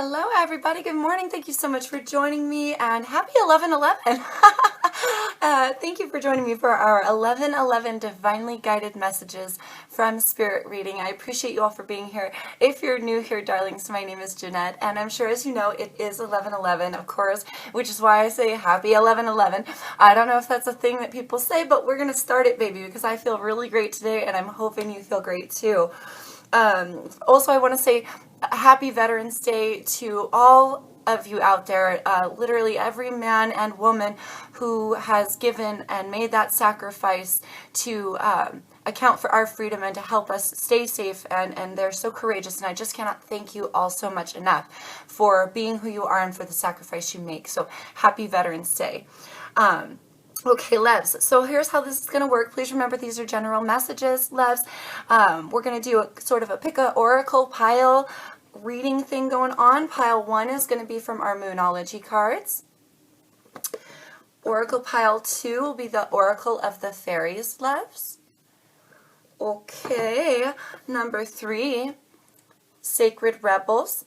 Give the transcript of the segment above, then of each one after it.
Hello everybody, good morning. Thank you so much for joining me and happy 11/11. Thank you for joining me for our 11/11 Divinely Guided Messages from Spirit reading. I appreciate you all for being here. If you're new here, darlings, my name is Jeanette, and I'm sure as you know it is 11/11, of course, which is why I say happy 11/11. I don't know if that's a thing that people say, but we're going to start it, baby, because I feel really great today and I'm hoping you feel great too. Also, I want to say happy Veterans Day to all of you out there, literally every man and woman who has given and made that sacrifice to account for our freedom and to help us stay safe, and they're so courageous, and I just cannot thank you all so much enough for being who you are and for the sacrifice you make. So happy Veterans Day. Okay, Levs, so here's how this is going to work. Please remember these are general messages, Levs. We're going to do a sort of a pick a oracle pile reading thing going on. Pile 1 is going to be from our Moonology cards. Oracle pile 2 will be the Oracle of the Fairies, Levs. Okay, number 3, Sacred Rebels.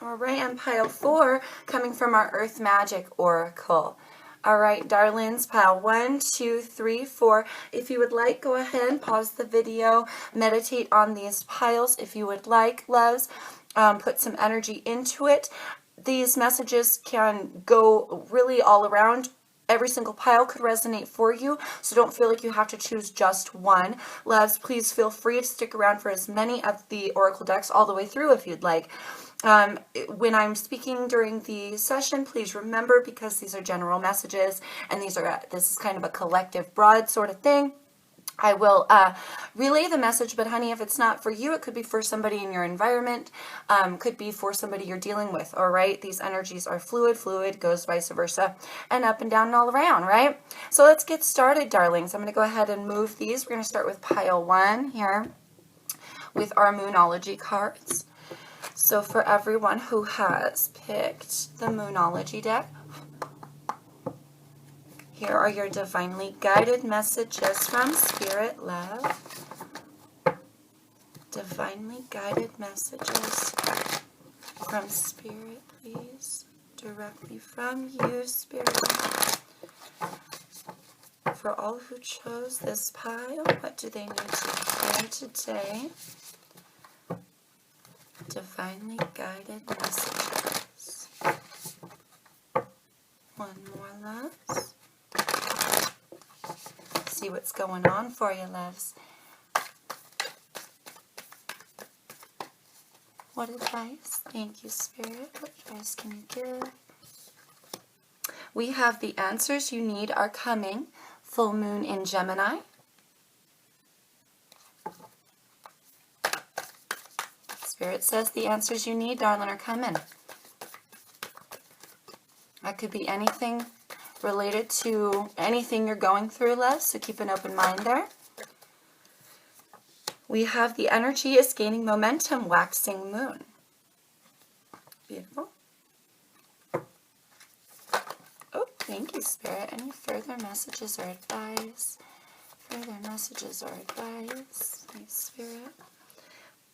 All right, and pile 4 coming from our Earth Magic Oracle. All right, darlings, pile 1, 2, 3, 4. If you would like, go ahead, pause the video, meditate on these piles if you would like, loves. Put some energy into it. These messages can go really all around. Every single pile could resonate for you, so don't feel like you have to choose just one. Loves, please feel free to stick around for as many of the oracle decks all the way through if you'd like. When I'm speaking during the session, please remember, because these are general messages and this is kind of a collective broad sort of thing, I will relay the message, but honey, if it's not for you, it could be for somebody in your environment, could be for somebody you're dealing with, all right? These energies are fluid goes vice versa, and up and down and all around, right? So let's get started, darlings. I'm going to go ahead and move these. We're going to start with pile 1 here with our Moonology cards. So for everyone who has picked the Moonology deck, here are your divinely guided messages from Spirit, love. Divinely guided messages from Spirit, please. Directly from you, Spirit. For all who chose this pile, what do they need to hear today? Divinely guided messages. One more, loves. See what's going on for you, loves. What advice? Thank you, Spirit. What advice can you give? We have the answers you need are coming. Full moon in Gemini. Spirit says the answers you need, darling, are coming. That could be anything related to anything you're going through, love, so keep an open mind there. We have the energy is gaining momentum, waxing moon. Beautiful. Oh, thank you, Spirit. Any further messages or advice? Further messages or advice? Thanks, Spirit.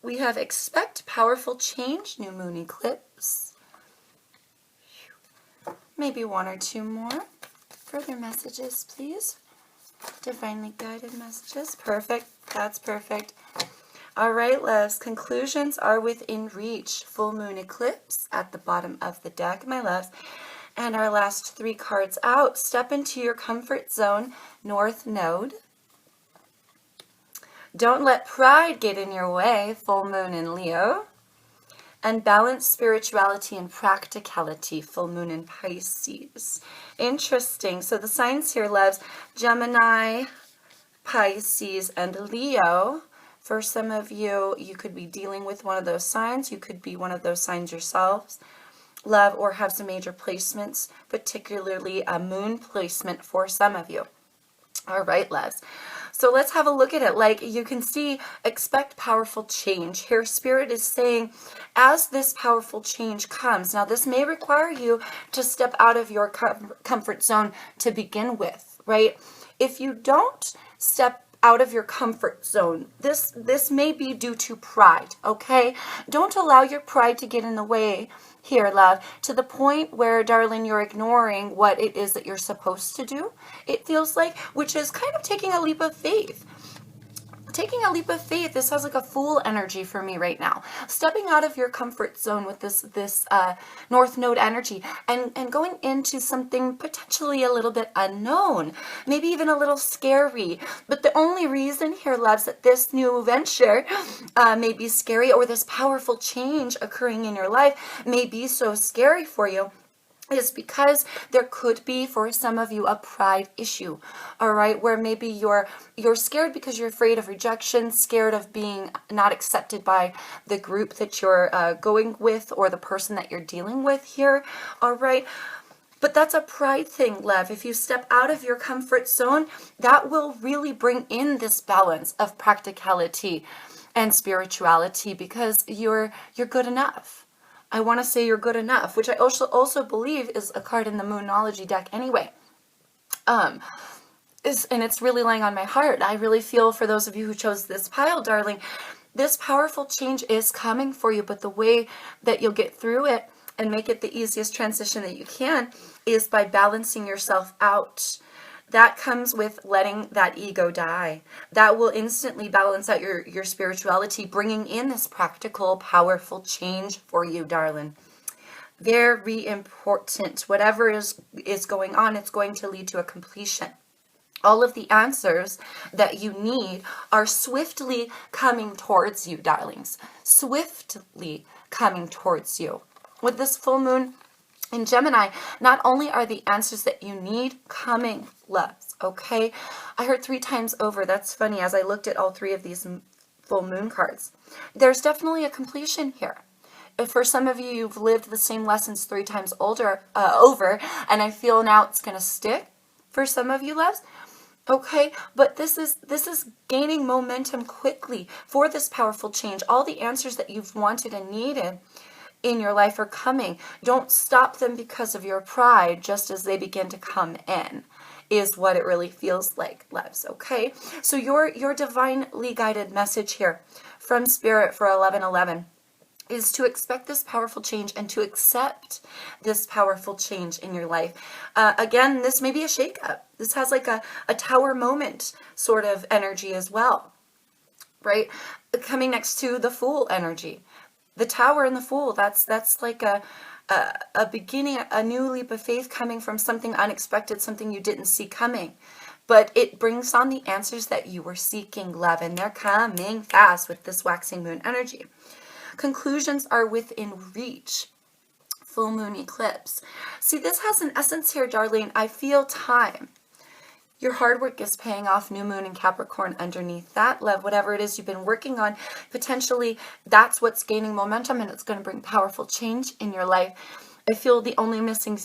We have expect powerful change, new moon eclipse. Maybe 1 or 2 more. Further messages, please. Divinely guided messages. Perfect. That's perfect. All right, loves. Conclusions are within reach. Full moon eclipse at the bottom of the deck, my loves. And our last 3 cards out. Step into your comfort zone, North Node. Don't let pride get in your way, full moon in Leo. And balance spirituality and practicality, full moon in Pisces. Interesting. So the signs here, loves, Gemini, Pisces, and Leo. For some of you, you could be dealing with one of those signs. You could be one of those signs yourselves, love, or have some major placements, particularly a moon placement for some of you. All right, loves. So let's have a look at it. Like you can see, expect powerful change. Here, Spirit is saying, as this powerful change comes, now this may require you to step out of your comfort zone to begin with, right? If you don't step out of your comfort zone. This may be due to pride, okay? Don't allow your pride to get in the way here, love, to the point where, darling, you're ignoring what it is that you're supposed to do, it feels like, which is kind of taking a leap of faith. Taking a leap of faith. This has like a fool energy for me right now. Stepping out of your comfort zone with this North Node energy and going into something potentially a little bit unknown, maybe even a little scary. But the only reason here, loves, that this new venture may be scary, or this powerful change occurring in your life may be so scary for you, is because there could be, for some of you, a pride issue, all right, where maybe you're scared because you're afraid of rejection, scared of being not accepted by the group that you're going with, or the person that you're dealing with here, all right. But that's a pride thing, love. If you step out of your comfort zone, that will really bring in this balance of practicality and spirituality, because you're good enough. I want to say you're good enough, which I also believe is a card in the Moonology deck anyway. And it's really laying on my heart. I really feel for those of you who chose this pile, darling, this powerful change is coming for you, but the way that you'll get through it and make it the easiest transition that you can is by balancing yourself out. That comes with letting that ego die. That will instantly balance out your spirituality, bringing in this practical, powerful change for you, darling. Very important. Whatever is going on, it's going to lead to a completion. All of the answers that you need are swiftly coming towards you, darlings. Swiftly coming towards you. With this full moon in Gemini, not only are the answers that you need coming, loves, okay? I heard 3 times over. That's funny, as I looked at all 3 of these full moon cards. There's definitely a completion here. If for some of you, you've lived the same lessons 3 times over, and I feel now it's going to stick for some of you, loves. Okay, but this is gaining momentum quickly for this powerful change. All the answers that you've wanted and needed in your life are coming. Don't stop them because of your pride, just as they begin to come in, is what it really feels like, loves, okay? So your divinely guided message here from Spirit for 1111 is to expect this powerful change and to accept this powerful change in your life. Again, this may be a shakeup. This has like a tower moment sort of energy as well, right? Coming next to the Fool energy. The Tower and the Fool, that's like a beginning, a new leap of faith coming from something unexpected, something you didn't see coming. But it brings on the answers that you were seeking, love, and they're coming fast with this waxing moon energy. Conclusions are within reach. Full moon eclipse. See, this has an essence here, darling. I feel time. Your hard work is paying off. New moon in Capricorn underneath that, love. Whatever it is you've been working on, potentially that's what's gaining momentum, and it's going to bring powerful change in your life. I feel the only missing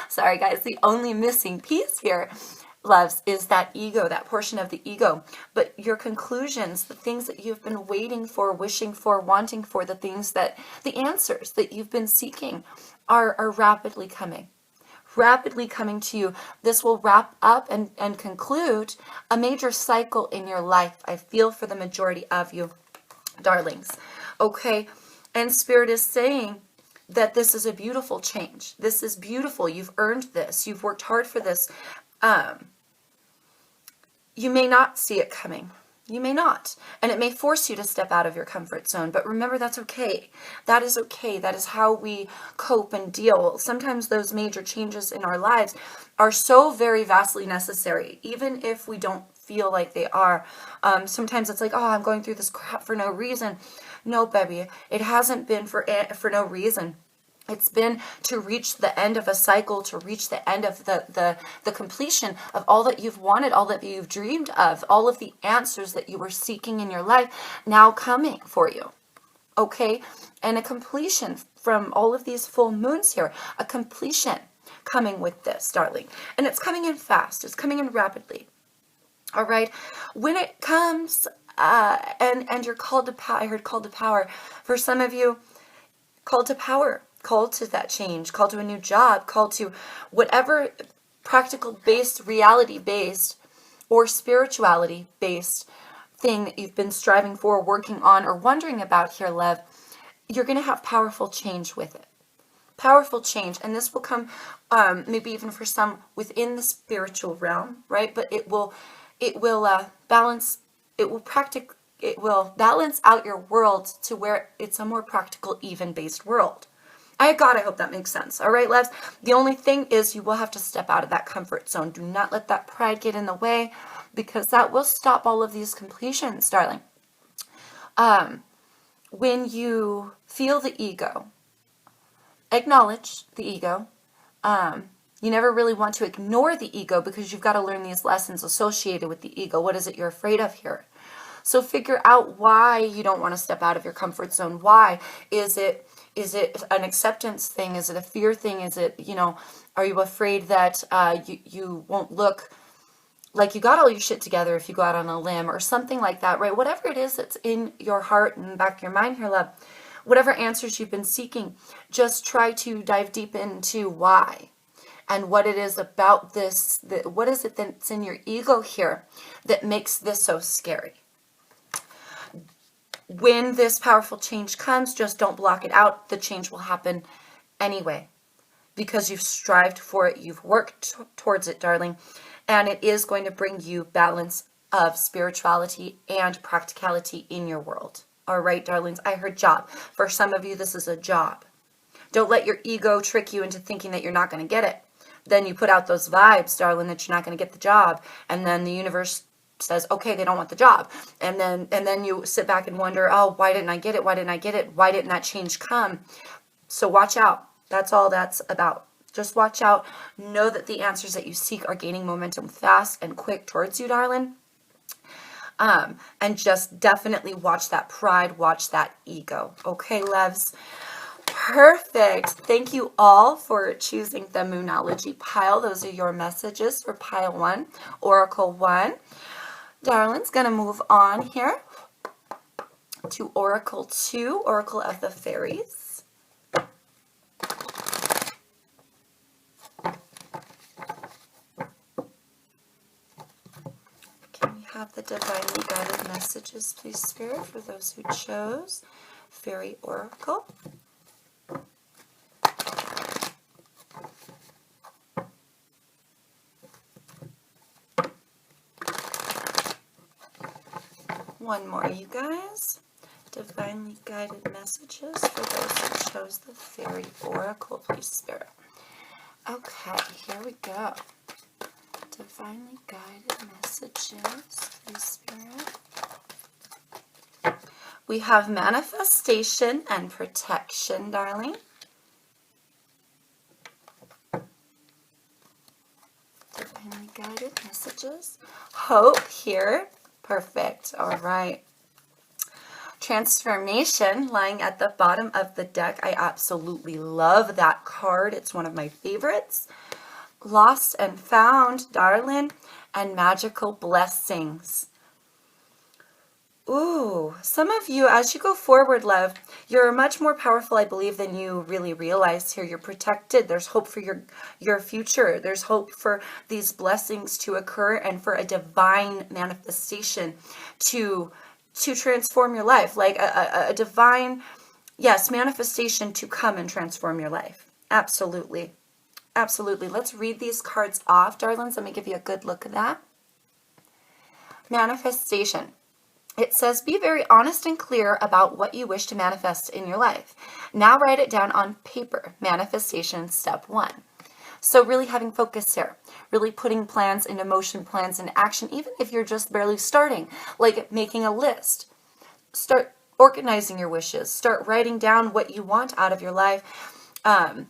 sorry guys, the only missing piece here, loves, is that ego, that portion of the ego. But your conclusions, the things that you've been waiting for, wishing for, wanting for, the answers that you've been seeking are rapidly coming. Rapidly coming to you. This will wrap up and conclude a major cycle in your life. I feel for the majority of you, darlings. Okay, and Spirit is saying that this is a beautiful change. This is beautiful. You've earned this. You've worked hard for this. You may not see it coming. You may not. And it may force you to step out of your comfort zone. But remember, that's okay. That is okay. That is how we cope and deal. Sometimes those major changes in our lives are so very vastly necessary, even if we don't feel like they are. Sometimes it's like, oh, I'm going through this crap for no reason. No, baby. It hasn't been for no reason. It's been to reach the end of a cycle, to reach the end of the completion of all that you've wanted, all that you've dreamed of, all of the answers that you were seeking in your life now coming for you. Okay? And a completion from all of these full moons here, a completion coming with this, darling. And it's coming in fast. It's coming in rapidly. All right? When it comes, and you're called to power, I heard called to power. For some of you, called to power. Called to that change, called to a new job, called to whatever practical based, reality based or spirituality based thing that you've been striving for, working on, or wondering about here, love, you're going to have powerful change with it. Powerful change, and this will come maybe even for some within the spiritual realm, right? But it will balance out your world to where it's a more practical, even based world. I hope that makes sense. All right, loves. The only thing is you will have to step out of that comfort zone. Do not let that pride get in the way, because that will stop all of these completions, darling. When you feel the ego, acknowledge the ego. You never really want to ignore the ego, because you've got to learn these lessons associated with the ego. What is it you're afraid of here? So figure out why you don't want to step out of your comfort zone. Why? Is it an acceptance thing? Is it a fear thing? Is it, are you afraid that you won't look like you got all your shit together if you go out on a limb or something like that, right? Whatever it is that's in your heart and back of your mind here, love, whatever answers you've been seeking, just try to dive deep into why and what it is about this. What is it that's in your ego here that makes this so scary? When this powerful change comes, just don't block it out. The change will happen anyway, because you've strived for it. You've worked towards it, darling. And it is going to bring you balance of spirituality and practicality in your world. All right, darlings, I heard job. For some of you, this is a job. Don't let your ego trick you into thinking that you're not going to get it. Then you put out those vibes, darling, that you're not going to get the job. And then the universe says, okay, they don't want the job. And then you sit back and wonder, oh, why didn't I get it? Why didn't I get it? Why didn't that change come? So watch out. That's all that's about. Just watch out. Know that the answers that you seek are gaining momentum fast and quick towards you, darling. And just definitely watch that pride, watch that ego. Okay, loves? Perfect. Thank you all for choosing the Moonology pile. Those are your messages for pile 1, Oracle 1. Darling's going to move on here to Oracle 2, Oracle of the Fairies. Have the divinely guided messages, please, Spirit, for those who chose Fairy Oracle. One more, you guys. Divinely guided messages for those who chose the Fairy Oracle, please, Spirit. Okay, here we go. Divinely guided messages, please, Spirit. We have manifestation and protection, darling. Divinely guided messages. Hope here. Perfect. All right. Transformation lying at the bottom of the deck. I absolutely love that card. It's one of my favorites. Lost and found, darling, and magical blessings. Ooh, some of you, as you go forward, love, you're much more powerful, I believe, than you really realize here. You're protected. There's hope for your future. There's hope for these blessings to occur and for a divine manifestation to transform your life. Like a divine, yes, manifestation to come and transform your life. Absolutely. Absolutely. Let's read these cards off, darlings. Let me give you a good look at that. Manifestation. It says, be very honest and clear about what you wish to manifest in your life. Now write it down on paper. Manifestation step 1. So really having focus here. Really putting plans into motion, plans into action, even if you're just barely starting. Like making a list. Start organizing your wishes. Start writing down what you want out of your life. And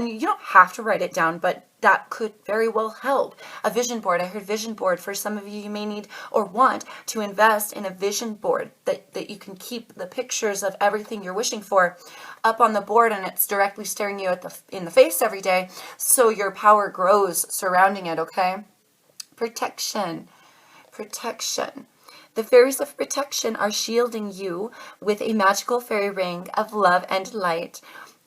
you don't have to write it down, but that could very well help. A vision board. I heard vision board. For some of you, you may need or want to invest in a vision board that you can keep the pictures of everything you're wishing for up on the board, and it's directly staring you in the face every day, so your power grows surrounding it, okay? Protection. Protection. The fairies of protection are shielding you with a magical fairy ring of love and light.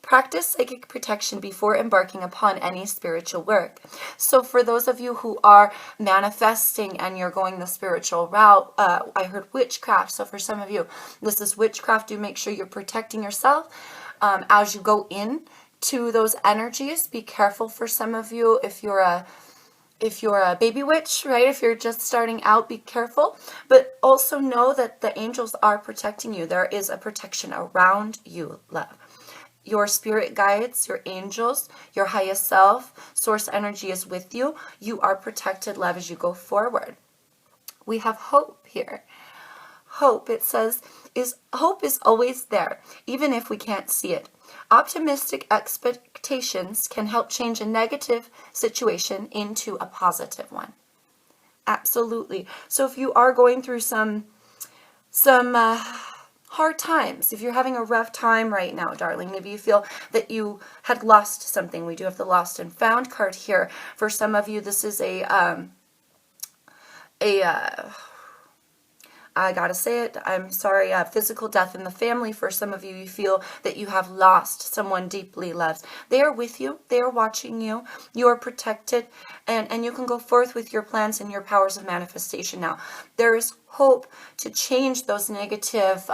Practice psychic protection before embarking upon any spiritual work. So for those of you who are manifesting and you're going the spiritual route, I heard witchcraft. So for some of you, this is witchcraft. Do make sure you're protecting yourself as you go in to those energies. Be careful for some of you if you're a baby witch, right? If you're just starting out, be careful. But also know that the angels are protecting you. There is a protection around you, love. Your spirit guides, your angels, your highest self, source energy is with you. You are protected, love, as you go forward. We have hope here. Hope, it says, hope is always there, even if we can't see it. Optimistic expectations can help change a negative situation into a positive one. Absolutely. So if you are going through some hard times, if you're having a rough time right now, darling, maybe you feel that you had lost something. We do have the lost and found card here. For some of you, this is I gotta say it, I'm sorry, physical death in the family. For some of you, you feel that you have lost someone deeply loved. They are with you. They are watching you. You are protected, and you can go forth with your plans and your powers of manifestation now. There is hope to change those negative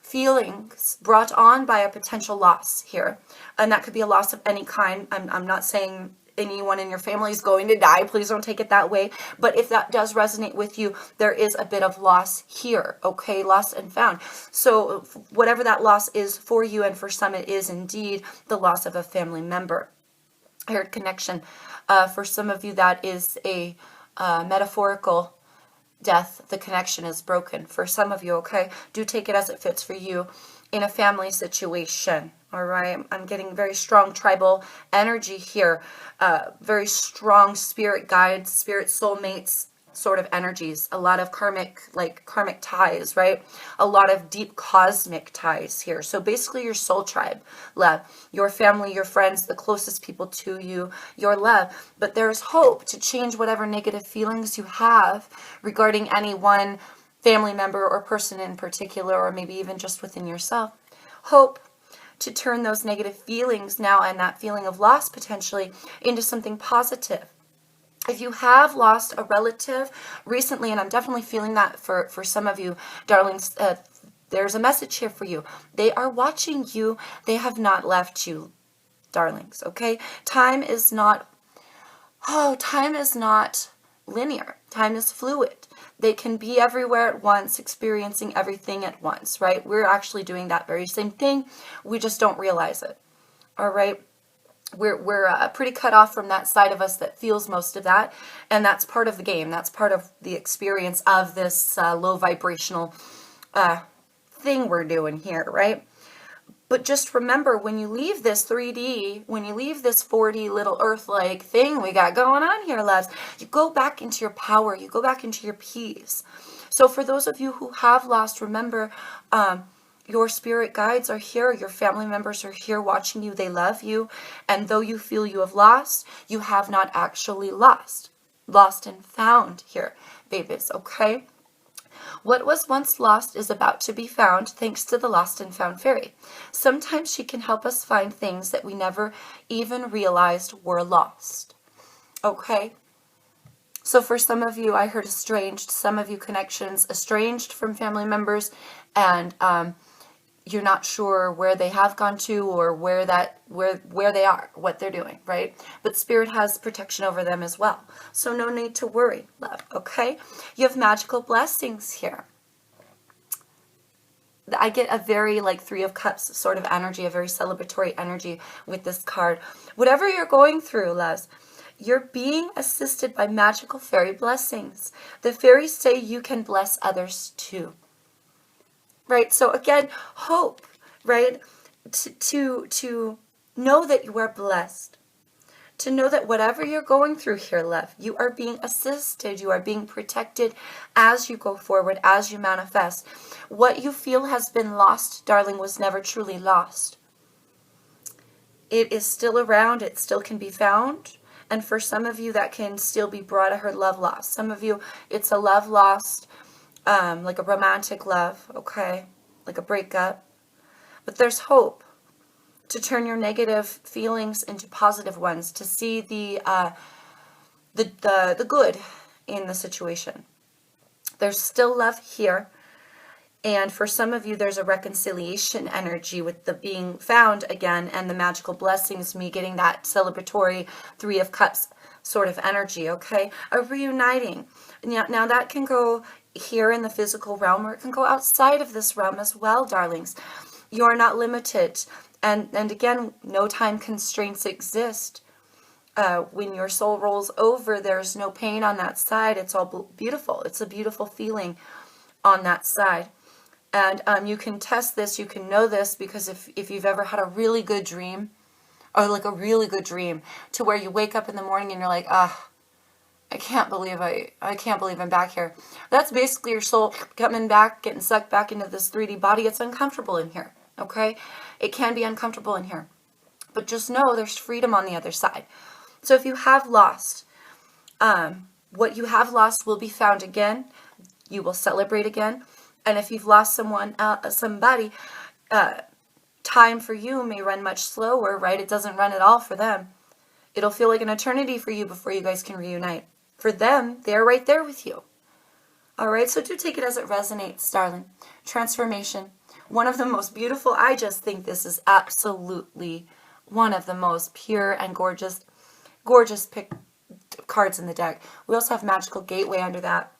feelings brought on by a potential loss here. And that could be a loss of any kind. I'm not saying anyone in your family is going to die. Please don't take it that way. But if that does resonate with you, there is a bit of loss here, okay? Lost and found. So whatever that loss is for you, and for some it is indeed the loss of a family member. I heard connection. For some of you, that is a metaphorical death. The connection is broken. For some of you, okay? Do take it as it fits for you in a family situation. All right, I'm getting very strong tribal energy here, very strong spirit guides, spirit soulmates sort of energies, a lot of karmic ties, right? A lot of deep cosmic ties here. So basically your soul tribe, love, your family, your friends, the closest people to you, your love. But there's hope to change whatever negative feelings you have regarding any one family member or person in particular, or maybe even just within yourself. Hope to turn those negative feelings now and that feeling of loss potentially into something positive. If you have lost a relative recently, and I'm definitely feeling that for some of you, darlings, there's a message here for you. They are watching you. They have not left you, darlings, okay? Time is not linear. Time is fluid. They can be everywhere at once, experiencing everything at once, right? We're actually doing that very same thing. We just don't realize it, all right? We're pretty cut off from that side of us that feels most of that, and that's part of the game. That's part of the experience of this low vibrational thing we're doing here, right? But just remember, when you leave this 3D, when you leave this 4D little Earth-like thing we got going on here, loves, you go back into your power. You go back into your peace. So for those of you who have lost, remember, your spirit guides are here. Your family members are here watching you. They love you. And though you feel you have lost, you have not actually lost. Lost and found here, babies, okay? What was once lost is about to be found thanks to the lost and found fairy. Sometimes she can help us find things that we never even realized were lost. Okay? So for some of you, I heard estranged. Some of you connections estranged from family members, and you're not sure where they have gone to or where they are, what they're doing, right? But Spirit has protection over them as well. So no need to worry, love, okay? You have magical blessings here. I get a very like Three of Cups sort of energy, a very celebratory energy with this card. Whatever you're going through, loves, you're being assisted by magical fairy blessings. The fairies say you can bless others too. Right, so again, hope, right, to know that you are blessed, to know that whatever you're going through here, love, you are being assisted, you are being protected as you go forward, as you manifest. What you feel has been lost, darling, was never truly lost. It is still around, it still can be found, and for some of you that can still be brought. I heard love lost. Some of you, it's a love lost, like a romantic love, okay, like a breakup. But there's hope to turn your negative feelings into positive ones, to see the good in the situation. There's still love here. And for some of you, there's a reconciliation energy with the being found again and the magical blessings, me getting that celebratory Three of Cups sort of energy, okay? A reuniting. Now that can go here in the physical realm, or it can go outside of this realm as well, darlings. You are not limited. And again, no time constraints exist. When your soul rolls over, there's no pain on that side. It's all beautiful. It's a beautiful feeling on that side. And you can test this, you can know this, because if you've ever had a really good dream, or like a really good dream, to where you wake up in the morning and you're like, I can't believe I'm back here. That's basically your soul coming back, getting sucked back into this 3D body. It's uncomfortable in here, okay? It can be uncomfortable in here. But just know there's freedom on the other side. So if you have lost, what you have lost will be found again. You will celebrate again. And if you've lost somebody, time for you may run much slower, right? It doesn't run at all for them. It'll feel like an eternity for you before you guys can reunite. For them, they're right there with you. All right, so do take it as it resonates, darling. Transformation. One of the most beautiful, I just think this is absolutely one of the most pure and gorgeous cards in the deck. We also have Magical Gateway under that.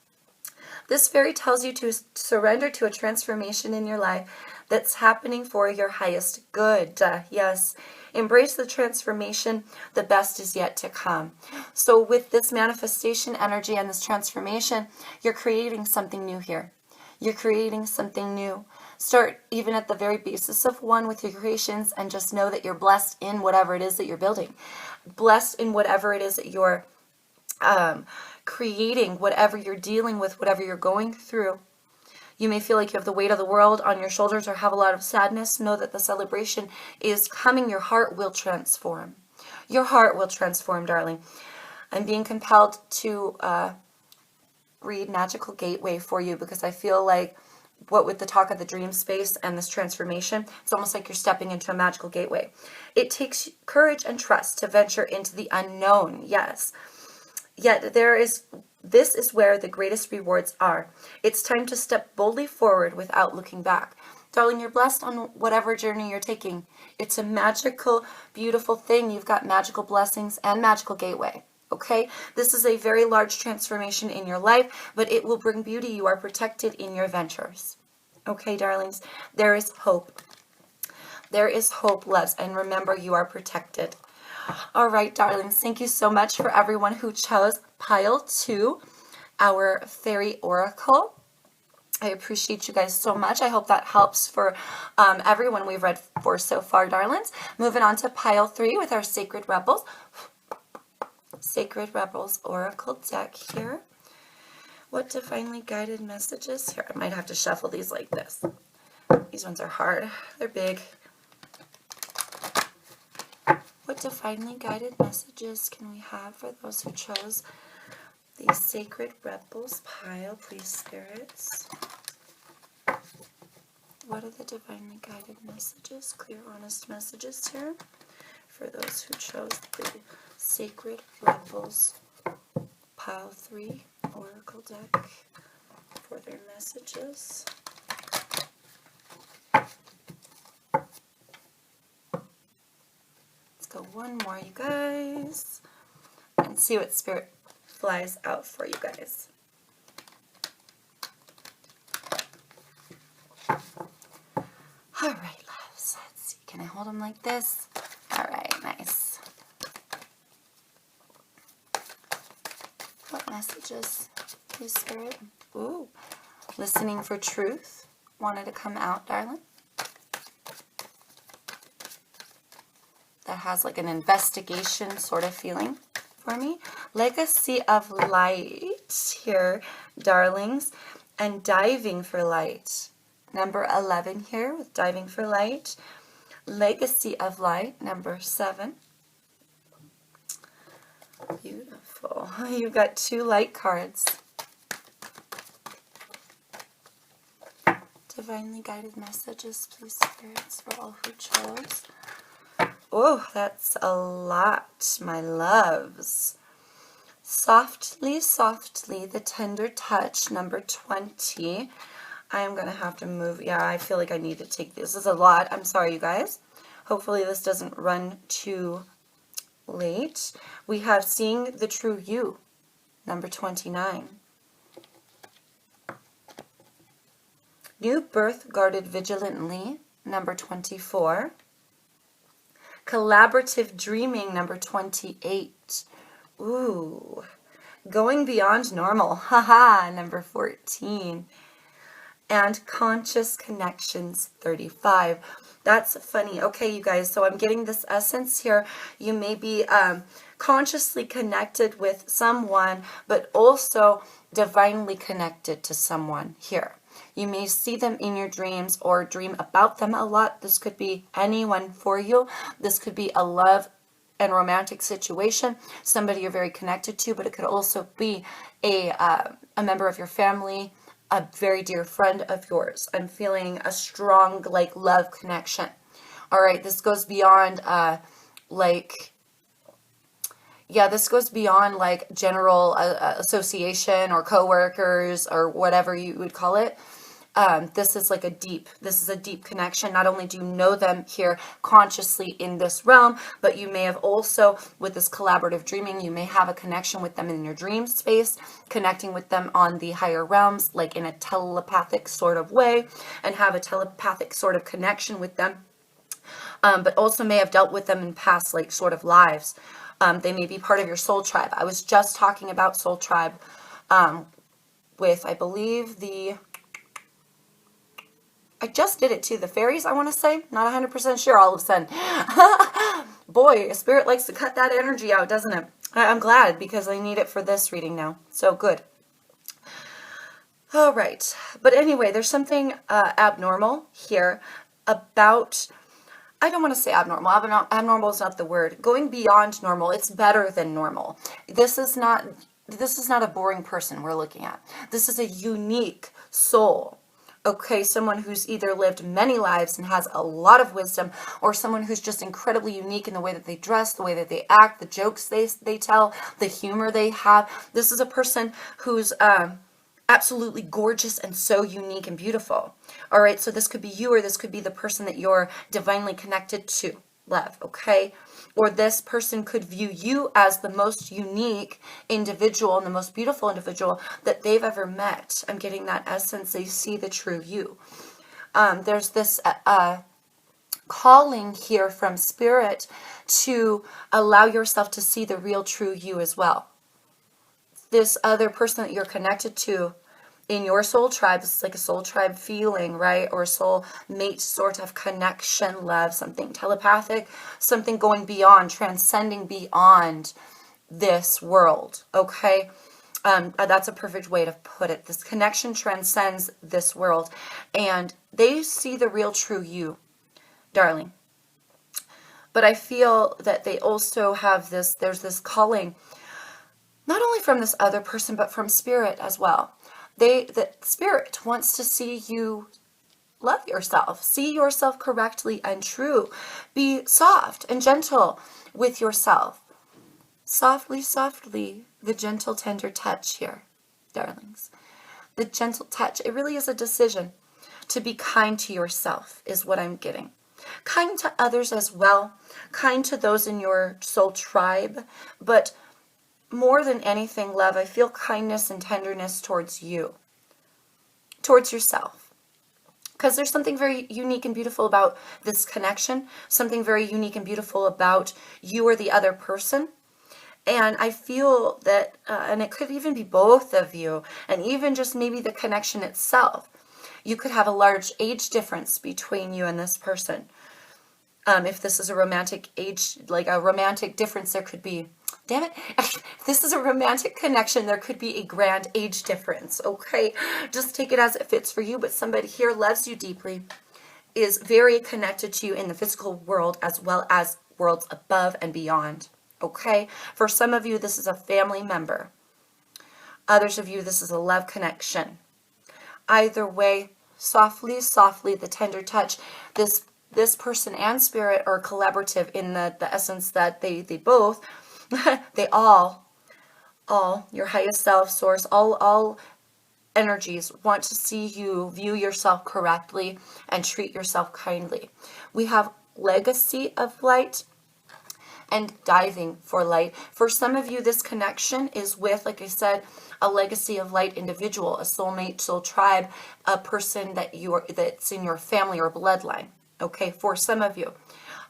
This fairy tells you to surrender to a transformation in your life that's happening for your highest good. Yes, embrace the transformation. The best is yet to come. So with this manifestation energy and this transformation, you're creating something new here. You're creating something new. Start even at the very basis of one with your creations, and just know that you're blessed in whatever it is that you're building. Blessed in whatever it is that you're creating, whatever you're dealing with, whatever you're going through. You may feel like you have the weight of the world on your shoulders or have a lot of sadness. Know that the celebration is coming. Your heart will transform. Your heart will transform, darling. I'm being compelled to read Magical Gateway for you, because I feel like what with the talk of the dream space and this transformation, it's almost like you're stepping into a magical gateway. It takes courage and trust to venture into the unknown. Yes. Yet this is where the greatest rewards are. It's time to step boldly forward without looking back. Darling, you're blessed on whatever journey you're taking. It's a magical, beautiful thing. You've got magical blessings and magical gateway. Okay? This is a very large transformation in your life, but it will bring beauty. You are protected in your ventures. Okay, darlings? There is hope. There is hope, loves. And remember, you are protected. All right, darlings, thank you so much for everyone who chose Pile 2, our Fairy Oracle. I appreciate you guys so much. I hope that helps for everyone we've read for so far, darlings. Moving on to Pile 3 with our Sacred Rebels. Sacred Rebels Oracle deck here. What divinely guided messages? Here, I might have to shuffle these like this. These ones are hard. They're big. What divinely guided messages can we have for those who chose the Sacred Rebels pile, please, spirits? What are the divinely guided messages, clear, honest messages here for those who chose the Sacred Rebels pile 3 oracle deck for their messages? Go one more, you guys, and see what spirit flies out for you guys. All right, loves. Let's see. Can I hold them like this? All right, nice. What messages, please, spirit? Ooh, listening for truth. Wanted to come out, darling. That has like an investigation sort of feeling for me. Legacy of light here, darlings, and diving for light. Number 11 here with diving for light. Legacy of light, number 7. Beautiful. You've got 2 light cards. Divinely guided messages, please, spirits, for all who chose Oh, that's a lot, my loves. Softly, softly, the tender touch, number 20. I am going to have to move. Yeah, I feel like I need to take this. This is a lot. I'm sorry, you guys. Hopefully this doesn't run too late. We have seeing the true you, number 29. New birth guarded vigilantly, number 24. Collaborative dreaming, number 28. Ooh. Going beyond normal, haha, number 14. And conscious connections, 35. That's funny. Okay, you guys, so I'm getting this essence here. You may be consciously connected with someone, but also divinely connected to someone here. You may see them in your dreams or dream about them a lot. This could be anyone for you. This could be a love and romantic situation, somebody you're very connected to, but it could also be a member of your family, a very dear friend of yours. I'm feeling a strong, like, love connection. All right, this goes beyond, this goes beyond, like, general association or coworkers or whatever you would call it. This is a deep connection. Not only do you know them here consciously in this realm, but you may have also, with this collaborative dreaming, you may have a connection with them in your dream space, connecting with them on the higher realms, like in a telepathic sort of way, and have a telepathic sort of connection with them. But also may have dealt with them in past, like, sort of lives. They may be part of your soul tribe. I was just talking about soul tribe with, I believe, I just did it too. The fairies, I want to say. Not 100% sure all of a sudden. Boy, spirit likes to cut that energy out, doesn't it? I'm glad, because I need it for this reading now. So good. All right. But anyway, there's something abnormal here about... I don't want to say abnormal. Abnormal is not the word. Going beyond normal. It's better than normal. This is not a boring person we're looking at. This is a unique soul. Okay, someone who's either lived many lives and has a lot of wisdom, or someone who's just incredibly unique in the way that they dress, the way that they act, the jokes they tell, the humor they have. This is a person who's absolutely gorgeous and so unique and beautiful. All right, so this could be you, or this could be the person that you're divinely connected to, love, okay? Or this person could view you as the most unique individual and the most beautiful individual that they've ever met. I'm getting that essence. They see the true you. There's this calling here from spirit to allow yourself to see the real true you as well. This other person that you're connected to in your soul tribe, it's like a soul tribe feeling, right? Or a soul mate sort of connection, love, something telepathic, something going beyond, transcending beyond this world, okay? That's a perfect way to put it. This connection transcends this world, and they see the real true you, darling. But I feel that they also have this, there's this calling, not only from this other person, but from spirit as well. The spirit wants to see you love yourself, see yourself correctly and true. Be soft and gentle with yourself. Softly, softly, the gentle, tender touch here, darlings. The gentle touch, it really is a decision to be kind to yourself, is what I'm getting. Kind to others as well, kind to those in your soul tribe, but more than anything, love, I feel kindness and tenderness towards you, towards yourself. Because there's something very unique and beautiful about this connection, something very unique and beautiful about you or the other person. And I feel that, and it could even be both of you, and even just maybe the connection itself. You could have a large age difference between you and this person. If this is a romantic age, like a romantic difference, there could be, damn it, if this is a romantic connection, there could be a grand age difference, okay? Just take it as it fits for you, but somebody here loves you deeply, is very connected to you in the physical world as well as worlds above and beyond, okay? For some of you, this is a family member. Others of you, this is a love connection. Either way, softly, softly, the tender touch, this this person and spirit are collaborative in the essence that they both, they all, your highest self, source, all energies want to see you view yourself correctly and treat yourself kindly. We have legacy of light and diving for light. For some of you, this connection is with, like I said, a legacy of light individual, a soulmate, soul tribe, a person that's in your family or bloodline. Okay, for some of you.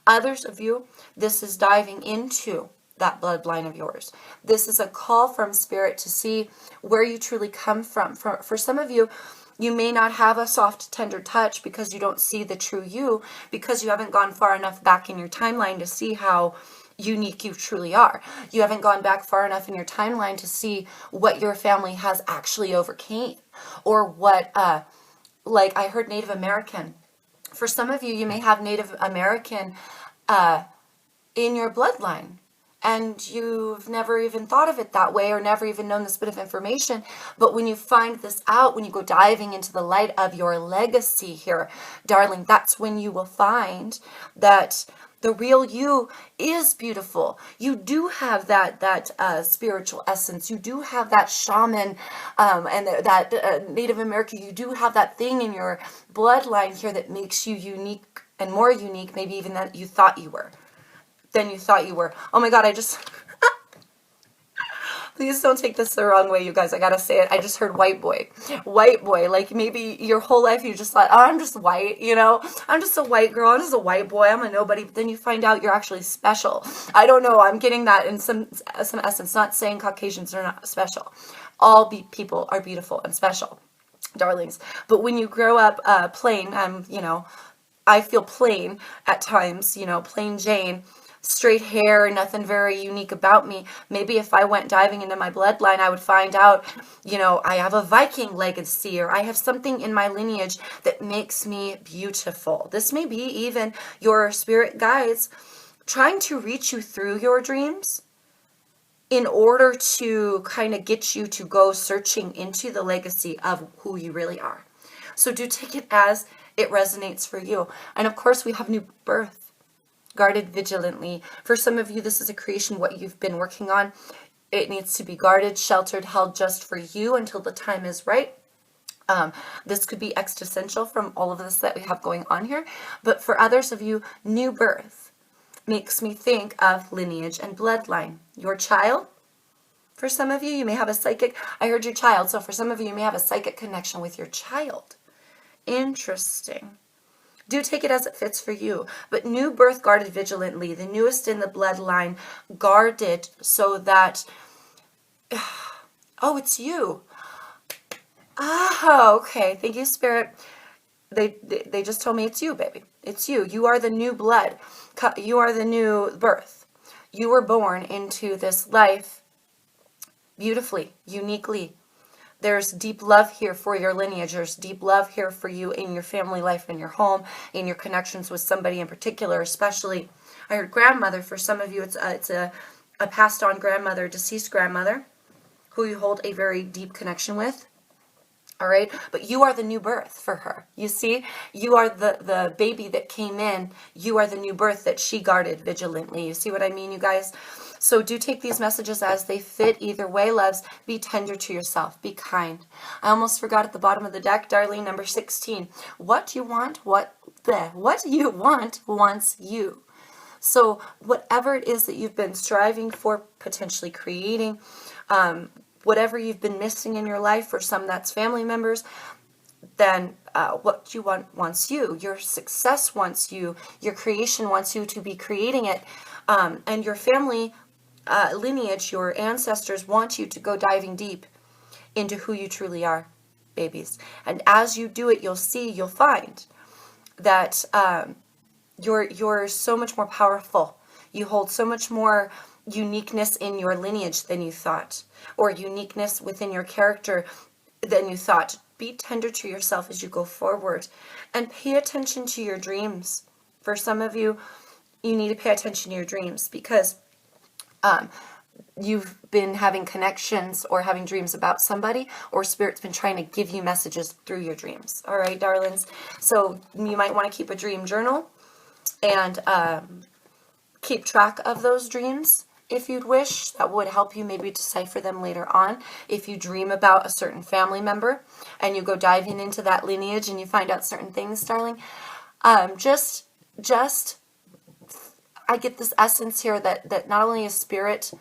Others of you, this is diving into that bloodline of yours. This is a call from spirit to see where you truly come from. For some of you, you may not have a soft, tender touch because you don't see the true you, because you haven't gone far enough back in your timeline to see how unique you truly are. You haven't gone back far enough in your timeline to see what your family has actually overcame, or what, like I heard Native American. For some of you, you may have Native American in your bloodline, and you've never even thought of it that way, or never even known this bit of information. But when you find this out, when you go diving into the light of your legacy here, darling, that's when you will find that the real you is beautiful. You do have that spiritual essence. You do have that shaman and that Native American. You do have that thing in your bloodline here that makes you unique, and more unique maybe even than you thought you were. Oh my God, please don't take this the wrong way, you guys. I gotta say it. I just heard white boy. White boy. Like maybe your whole life you just thought, oh, I'm just white, you know? I'm just a white girl. I'm just a white boy. I'm a nobody. But then you find out you're actually special. I don't know. I'm getting that in some essence. Not saying Caucasians are not special. All people are beautiful and special, darlings. But when you grow up plain, I feel plain at times, plain Jane. Straight hair, nothing very unique about me. Maybe if I went diving into my bloodline, I would find out, I have a Viking legacy, or I have something in my lineage that makes me beautiful. This may be even your spirit guides trying to reach you through your dreams in order to kind of get you to go searching into the legacy of who you really are. So do take it as it resonates for you. And of course, we have new birth. Guarded vigilantly. For some of you, this is a creation, what you've been working on. It needs to be guarded, sheltered, held just for you until the time is right. This could be existential from all of this that we have going on here. But for others of you, new birth makes me think of lineage and bloodline. Your child. For some of you, you may have a psychic. I heard your child. So for some of you, you may have a psychic connection with your child. Interesting. Do take it as it fits for you. But new birth guarded vigilantly, the newest in the bloodline, guarded so that, oh, it's you. Oh, okay. Thank you, Spirit. They just told me it's you, baby. It's you. You are the new blood. You are the new birth. You were born into this life beautifully, uniquely. There's deep love here for your lineage. There's deep love here for you in your family life, in your home, in your connections with somebody in particular, especially. I heard grandmother. For some of you, it's a passed on grandmother, deceased grandmother, who you hold a very deep connection with. All right. But you are the new birth for her. You see, you are the baby that came in. You are the new birth that she guarded vigilantly. You see what I mean, you guys? So do take these messages as they fit. Either way, loves, be tender to yourself. Be kind. I almost forgot at the bottom of the deck, Darlene, number 16. What you want, what you want wants you. So whatever it is that you've been striving for, potentially creating, whatever you've been missing in your life, for some that's family members, then what you want wants you. Your success wants you. Your creation wants you to be creating it. And your family lineage, your ancestors want you to go diving deep into who you truly are, babies. And as you do it, you'll find that you're so much more powerful. You hold so much more uniqueness in your lineage than you thought, or uniqueness within your character than you thought. Be tender to yourself as you go forward, and pay attention to your dreams. For some of you, you need to pay attention to your dreams, because you've been having connections or having dreams about somebody, or Spirit's been trying to give you messages through your dreams. All right, darlings. So you might want to keep a dream journal. and keep track of those dreams if you'd wish. That would help you maybe decipher them later on. If you dream about a certain family member and you go diving into that lineage and you find out certain things, darling, just I get this essence here that not only is spirit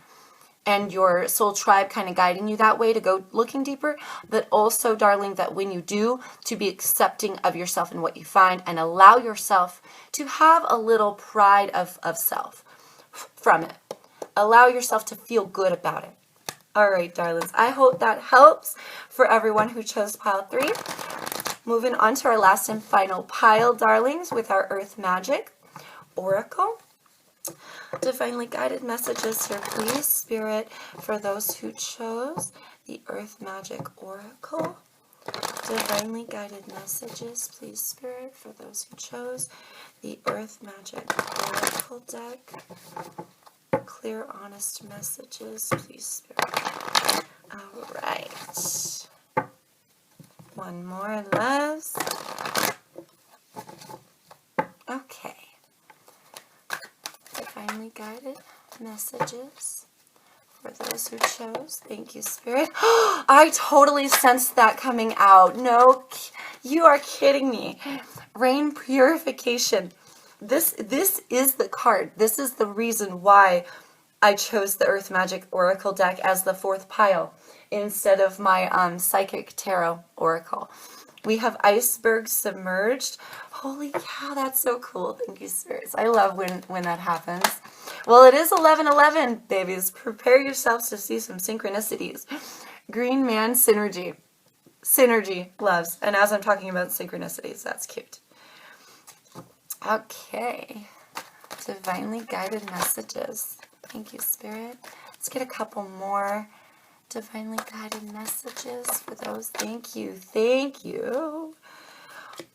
and your soul tribe kind of guiding you that way to go looking deeper, but also, darling, that when you do, to be accepting of yourself and what you find, and allow yourself to have a little pride of self from it. Allow yourself to feel good about it. All right, darlings, I hope that helps for everyone who chose pile 3. Moving on to our last and final pile, darlings, with our Earth Magic Oracle. Divinely guided messages here, please, Spirit, for those who chose the Earth Magic Oracle. Divinely guided messages, please, Spirit, for those who chose the Earth Magic Oracle deck. Clear, honest messages, please, Spirit. All right. One more, loves. Okay. Divinely guided messages for those who chose. Thank you, Spirit. I totally sensed that coming out. No, you are kidding me. Rain purification. This is the card. This is the reason why I chose the Earth Magic Oracle deck as the 4th pile instead of my Psychic Tarot Oracle. We have icebergs submerged. Holy cow, that's so cool. Thank you, spirits. I love when that happens. Well, it is 11:11, babies. Prepare yourselves to see some synchronicities. Green man synergy. Synergy, loves. And as I'm talking about synchronicities, that's cute. Okay. Divinely guided messages. Thank you, Spirit. Let's get a couple more divinely guided messages for those. Thank you. Thank you.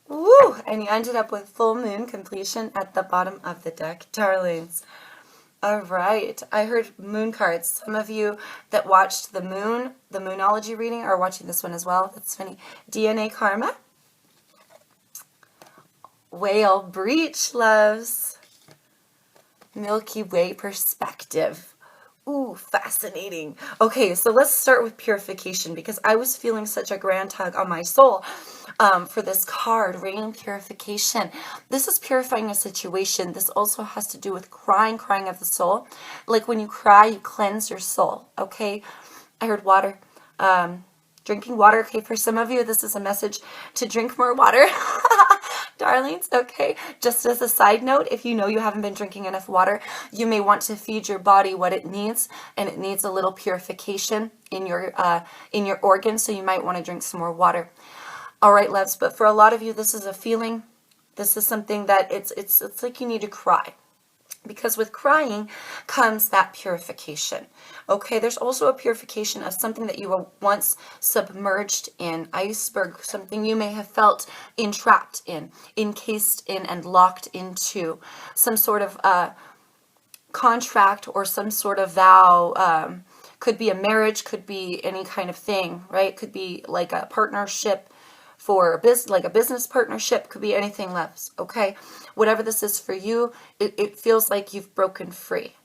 Woo! And you ended up with full moon completion at the bottom of the deck, darlings. All right. I heard moon cards. Some of you that watched the Moonology reading are watching this one as well. That's funny. DNA karma. Whale breach, loves. Milky Way perspective. Ooh, fascinating. Okay, so let's start with purification because I was feeling such a grand tug on my soul for this card, rain purification. This is purifying a situation. This also has to do with crying of the soul. Like when you cry, you cleanse your soul, okay? I heard water. Drinking water, okay? For some of you, this is a message to drink more water. Darlings, okay? Just as a side note, if you know you haven't been drinking enough water, you may want to feed your body what it needs, and it needs a little purification in your organs, so you might want to drink some more water. All right, loves, but for a lot of you, this is a feeling. This is something that it's like you need to cry. Because with crying comes that purification. Okay, there's also a purification of something that you were once submerged in, iceberg, something you may have felt entrapped in, encased in, and locked into. Some sort of contract or some sort of vow. Could be a marriage, could be any kind of thing, right? Could be like a partnership for a business, like a business partnership, could be anything, loves, okay? Whatever this is for you, it feels like you've broken free.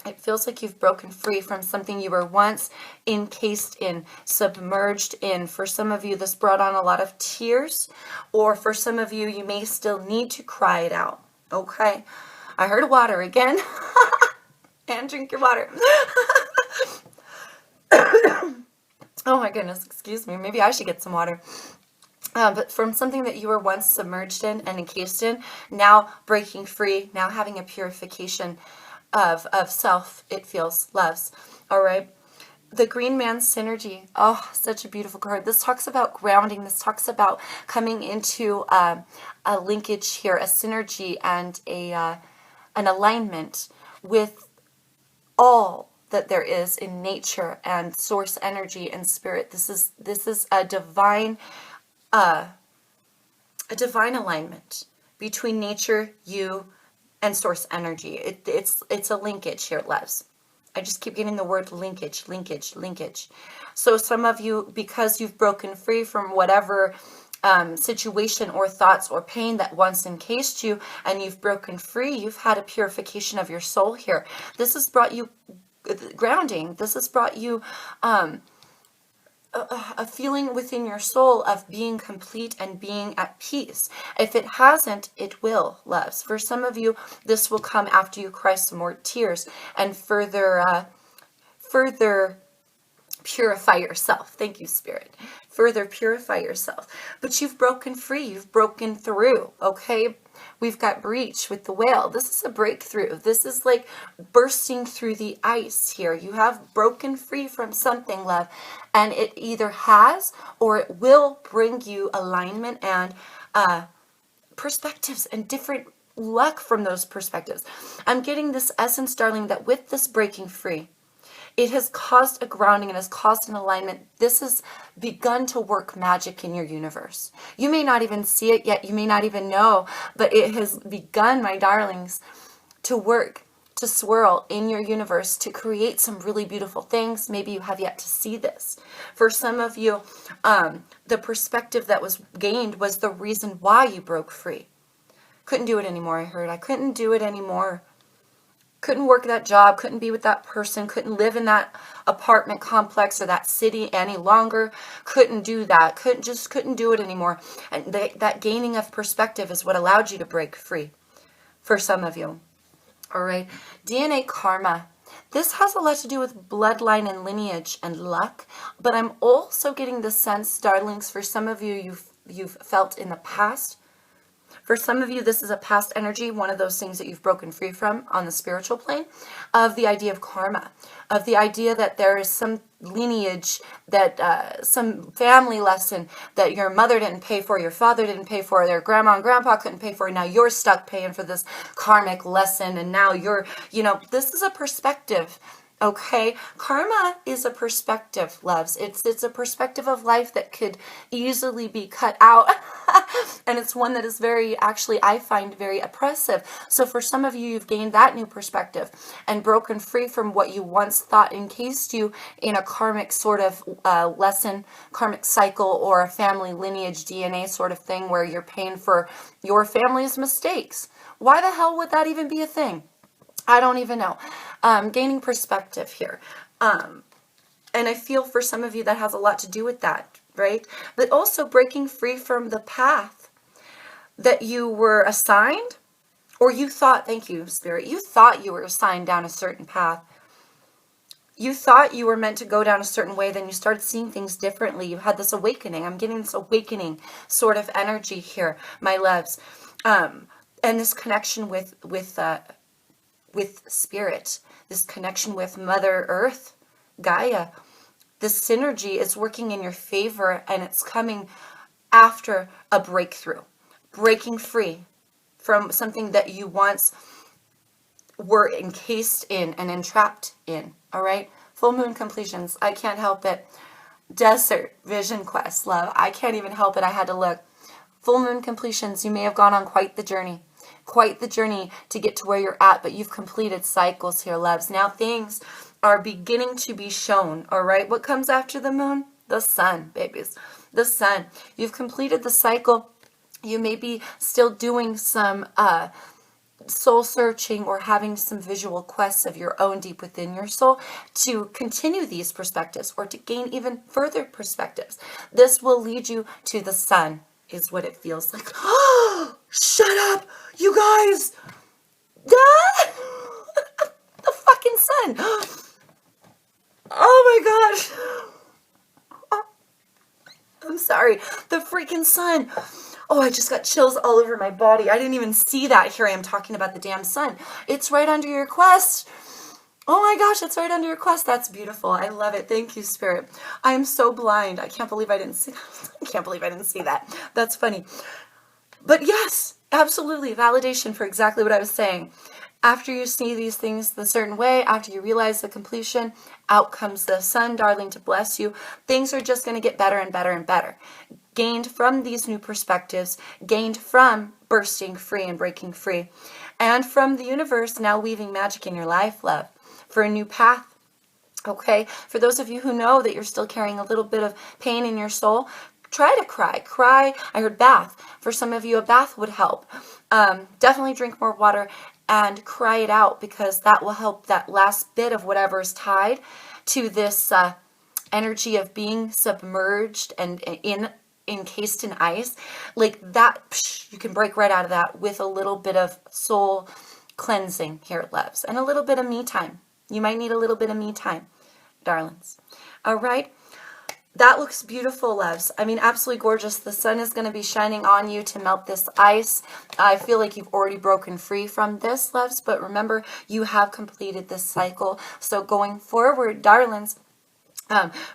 It feels like you've broken free from something you were once encased in, submerged in. For some of you, this brought on a lot of tears, or for some of you, you may still need to cry it out, okay? I heard water again. And drink your water. Oh my goodness, excuse me. Maybe I should get some water. But from something that you were once submerged in and encased in, now breaking free, now having a purification of self, it feels, loves. All right. The Green Man Synergy. Oh, such a beautiful card. This talks about grounding. This talks about coming into a linkage here, a synergy and an alignment with all that there is in nature and source energy and spirit. This is a divine alignment between nature, you, and source energy. It's a linkage here, loves. I just keep getting the word linkage. So some of you, because you've broken free from whatever situation or thoughts or pain that once encased you, and you've broken free. You've had a purification of your soul here. This has brought you grounding. This has brought you a feeling within your soul of being complete and being at peace. If it hasn't, it will, loves. For some of you, this will come after you cry some more tears and further purify yourself. Thank you, Spirit. Further purify yourself. But you've broken free. You've broken through, okay? We've got breach with the whale. This is a breakthrough. This is like bursting through the ice here. You have broken free from something, love, and it either has or it will bring you alignment and perspectives and different luck from those perspectives. I'm getting this essence, darling, that with this breaking free, it has caused a grounding and has caused an alignment. This has begun to work magic in your universe. You may not even see it yet. You may not even know, but it has begun, my darlings, to work, to swirl in your universe, to create some really beautiful things. Maybe you have yet to see this. For some of you, the perspective that was gained was the reason why you broke free. Couldn't do it anymore, I heard. I couldn't do it anymore. Couldn't work that job, couldn't be with that person, couldn't live in that apartment complex or that city any longer, couldn't do that, couldn't do it anymore. And that gaining of perspective is what allowed you to break free for some of you. All right, DNA karma. This has a lot to do with bloodline and lineage and luck, but I'm also getting the sense, darlings, for some of you, you've felt in the past. For some of you, this is a past energy, one of those things that you've broken free from on the spiritual plane, of the idea of karma, of the idea that there is some lineage, that some family lesson that your mother didn't pay for, your father didn't pay for, their grandma and grandpa couldn't pay for, now you're stuck paying for this karmic lesson, and now you're, this is a perspective. Okay, karma is a perspective, loves. It's a perspective of life that could easily be cut out. And it's one that is very, actually, I find very oppressive. So for some of you, you've gained that new perspective and broken free from what you once thought encased you in a karmic sort of lesson, karmic cycle, or a family lineage DNA sort of thing where you're paying for your family's mistakes. Why the hell would that even be a thing? I don't even know. Gaining perspective here. And I feel for some of you that has a lot to do with that, right? But also breaking free from the path that you were assigned, or you thought, thank you, Spirit, you thought you were assigned down a certain path. You thought you were meant to go down a certain way, then you started seeing things differently. You had this awakening. I'm getting this awakening sort of energy here, my loves. And this connection with Spirit, this connection with Mother Earth, Gaia, this synergy is working in your favor, and it's coming after a breakthrough, breaking free from something that you once were encased in and entrapped in. All right, full moon completions. I can't help it. Desert vision quest, love. I can't even help it. I had to look. Full moon completions. You may have gone on quite the journey. Quite the journey to get to where you're at, but you've completed cycles here, loves. Now things are beginning to be shown, all right? What comes after the moon? The sun, babies. The sun. You've completed the cycle. You may be still doing some soul searching or having some visual quests of your own deep within your soul to continue these perspectives or to gain even further perspectives. This will lead you to the sun, is what it feels like. Oh, shut up, you guys. The fucking sun. Oh my gosh. I'm sorry. The freaking sun. Oh, I just got chills all over my body. I didn't even see that. Here I am talking about the damn sun. It's right under your quest. Oh my gosh, it's right under your quest. That's beautiful. I love it. Thank you, Spirit. I am so blind. I can't believe I didn't see that. I can't believe I didn't see that. That's funny. But yes, absolutely. Validation for exactly what I was saying. After you see these things the certain way, after you realize the completion, out comes the sun, darling, to bless you. Things are just going to get better and better and better. Gained from these new perspectives, gained from bursting free and breaking free, and from the universe now weaving magic in your life, love, for a new path. Okay, for those of you who know that you're still carrying a little bit of pain in your soul, try to cry. I heard bath. For some of you, a bath would help. Definitely drink more water and cry it out, because that will help that last bit of whatever is tied to this energy of being submerged and encased in ice. Like that, you can break right out of that with a little bit of soul cleansing here, loves, and a little bit of me time. You might need a little bit of me time, darlings. All right. That looks beautiful, loves. I mean, absolutely gorgeous. The sun is going to be shining on you to melt this ice. I feel like you've already broken free from this, loves, but remember, you have completed this cycle. So going forward, darlings,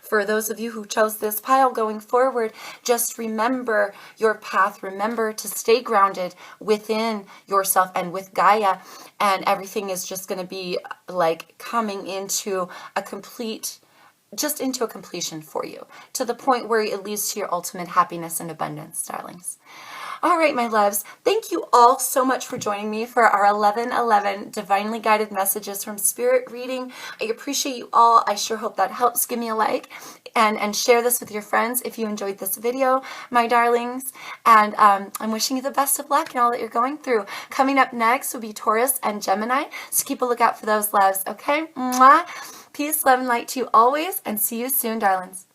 for those of you who chose this pile going forward, just remember your path. Remember to stay grounded within yourself and with Gaia, and everything is just going to be like coming into a completion for you, to the point where it leads to your ultimate happiness and abundance, darlings. All right, my loves, thank you all so much for joining me for our 11/11 divinely guided messages from Spirit reading. I appreciate you all. I sure hope that helps. Give me a like and share this with your friends if you enjoyed this video, my darlings. And I'm wishing you the best of luck in all that you're going through. Coming up next will be Taurus and Gemini, so keep a lookout for those, loves, okay? Mwah. Peace, love, and light to you always, and see you soon, darlings.